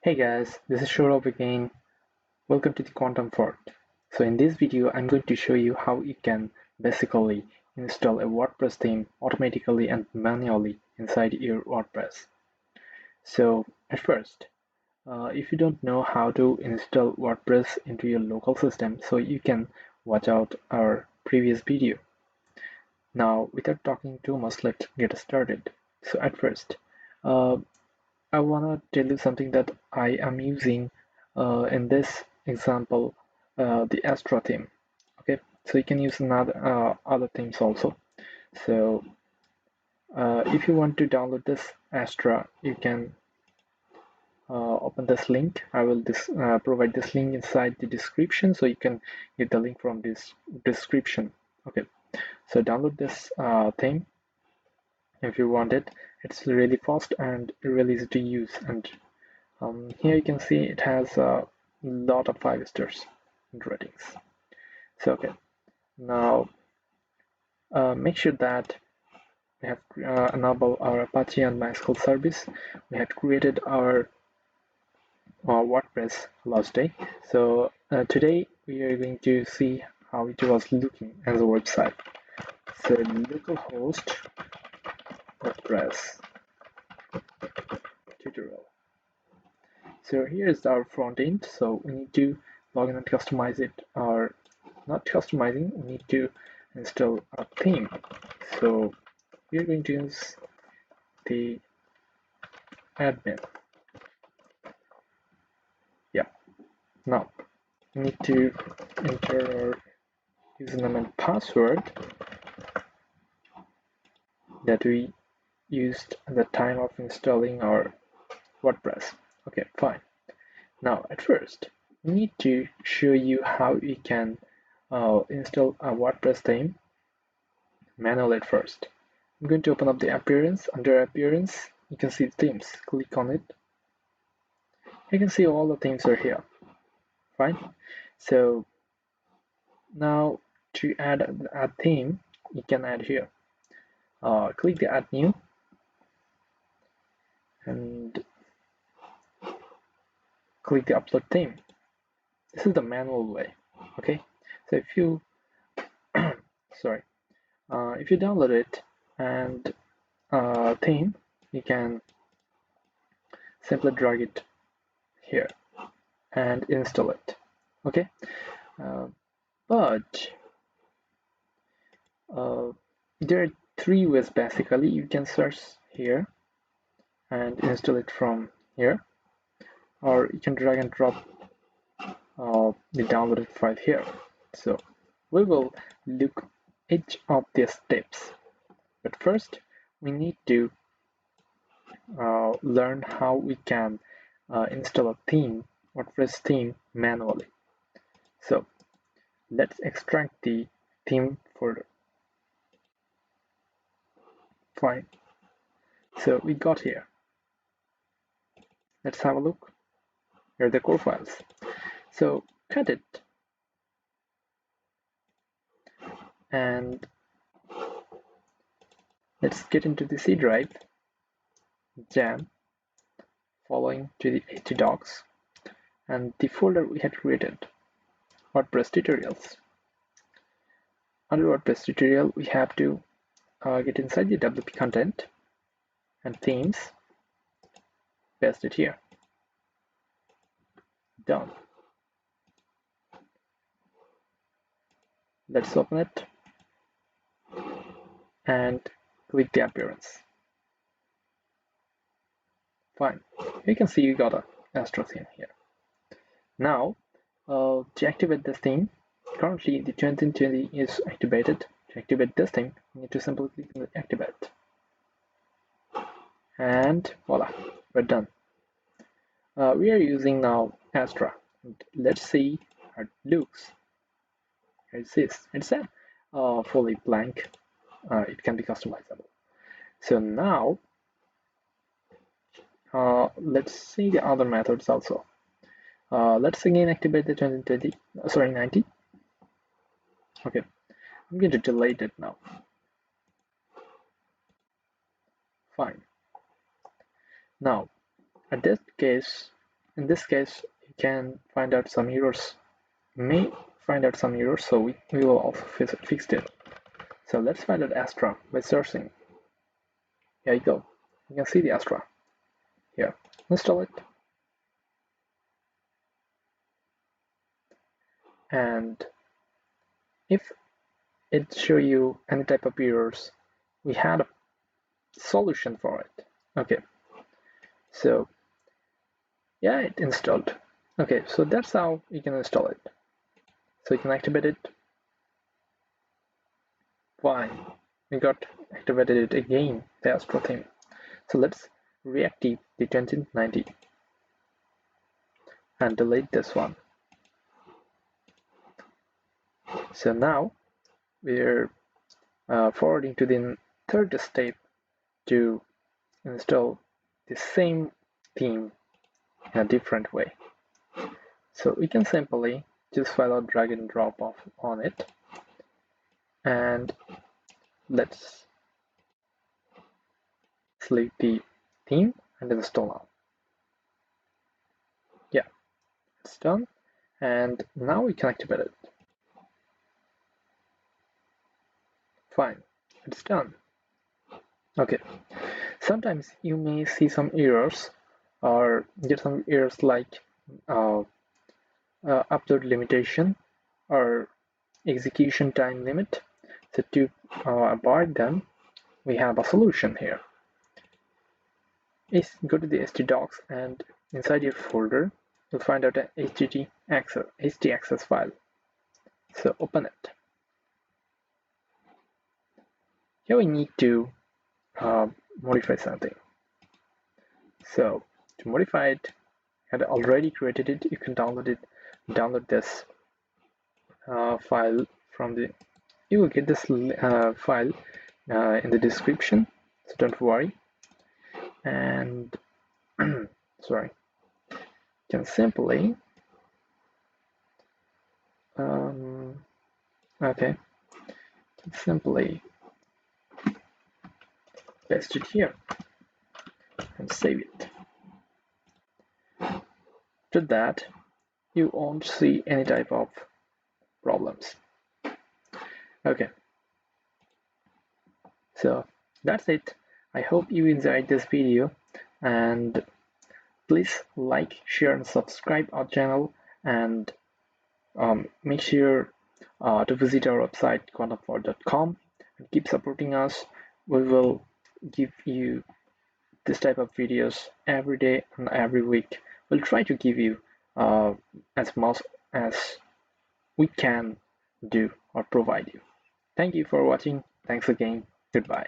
Hey guys, this is Shurab again. Welcome to the Quantum Forte. So in this video, I'm going to show you how you can basically install a WordPress theme automatically and manually inside your WordPress. So at first, if you don't know how to install WordPress into your local system, so you can watch out our previous video. Now, without talking too much, let's get started. So at first, uh, I want to tell you something that I am using in this example, the Astra theme. Okay, so you can use another other themes also. So if you want to download this Astra, you can open this link. I will provide this link inside the description, so you can get the link from this description. Okay, so download this theme if you want it. It's really fast and really easy to use, and here you can see it has a lot of 5 stars and ratings. So okay, now make sure that we have enabled our Apache and MySQL service. We had created our WordPress last day. So today we are going to see how it was looking as a website. So localhost WordPress tutorial. So here is our front end. So we need to log in and customize it, or not customizing, we need to install a theme. So we are going to use the admin. Yeah. Now we need to enter our username and password that we used at the time of installing our WordPress. Okay, fine. Now at first we need to show you how we can install a WordPress theme manually at first. I'm going to open up the appearance. Under appearance, you can see themes. Click on it. You can see all the themes are here. Fine. So now to add a theme, you can add here. Click the add new and click the upload theme. This is the manual way. Okay. So if you sorry, if you download it and theme, you can simply drag it here and install it. Okay, but there are 3 ways basically. You can search here and install it from here, or you can drag and drop the downloaded file here. So we will look each of these steps, but first we need to learn how we can install a theme, WordPress theme, manually. So let's extract the theme folder. Fine. So we got here. Let's have a look. Here are the core files. So cut it and let's get into the C drive, jam, following to the htaccess and the folder we had created, WordPress tutorials. Under WordPress tutorial, we have to get inside the WP content and themes, paste it here. Done. Let's open it and click the appearance. Fine. You can see you got a Astra theme here. Now, to activate this theme, currently the 2020 is activated. To activate this theme, you need to simply click on the activate. And voila, we're done. We are using now Astra. Let's see how it looks. Here it is. It's a fully blank. It can be customizable. So now, let's see the other methods also. Let's again activate the 90. Okay, I'm going to delete it now. Fine. Now, at this case, in this case, you can find out some errors, may find out some errors, so we will also fix it. So let's find out Astra by searching. Here you go. You can see the Astra. Here, install it. And if it show you any type of errors, we had a solution for it. Okay, so yeah, it installed. Okay, so that's how you can install it. So you can activate it. Fine, we got activated it again, the Astra theme. So let's reactive the 2090 and delete this one. So now we're forwarding to the third step to install the same theme in a different way. So we can simply just file out drag and drop off on it, and let's select the theme and install now. Yeah, it's done, and now we can activate it. Fine, it's done. Okay, sometimes you may see some errors or get some errors like upload limitation or execution time limit. So to avoid them, we have a solution here. Is go to the htaccess and inside your folder you'll find out an htaccess file. So open it. Here we need to modify something. So to modify it, I had already created it. You can download it. Download this file from the. You will get this file in the description. So don't worry. And sorry, you can simply okay, simply paste it here and save it. After that, you won't see any type of problems. Okay, so that's it. I hope you enjoyed this video, and please like, share and subscribe our channel, and make sure to visit our website quantumforte.com and keep supporting us. We will give you this type of videos every day and every week. We'll try to give you as much as we can do or provide you. Thank you for watching. Thanks again. Goodbye.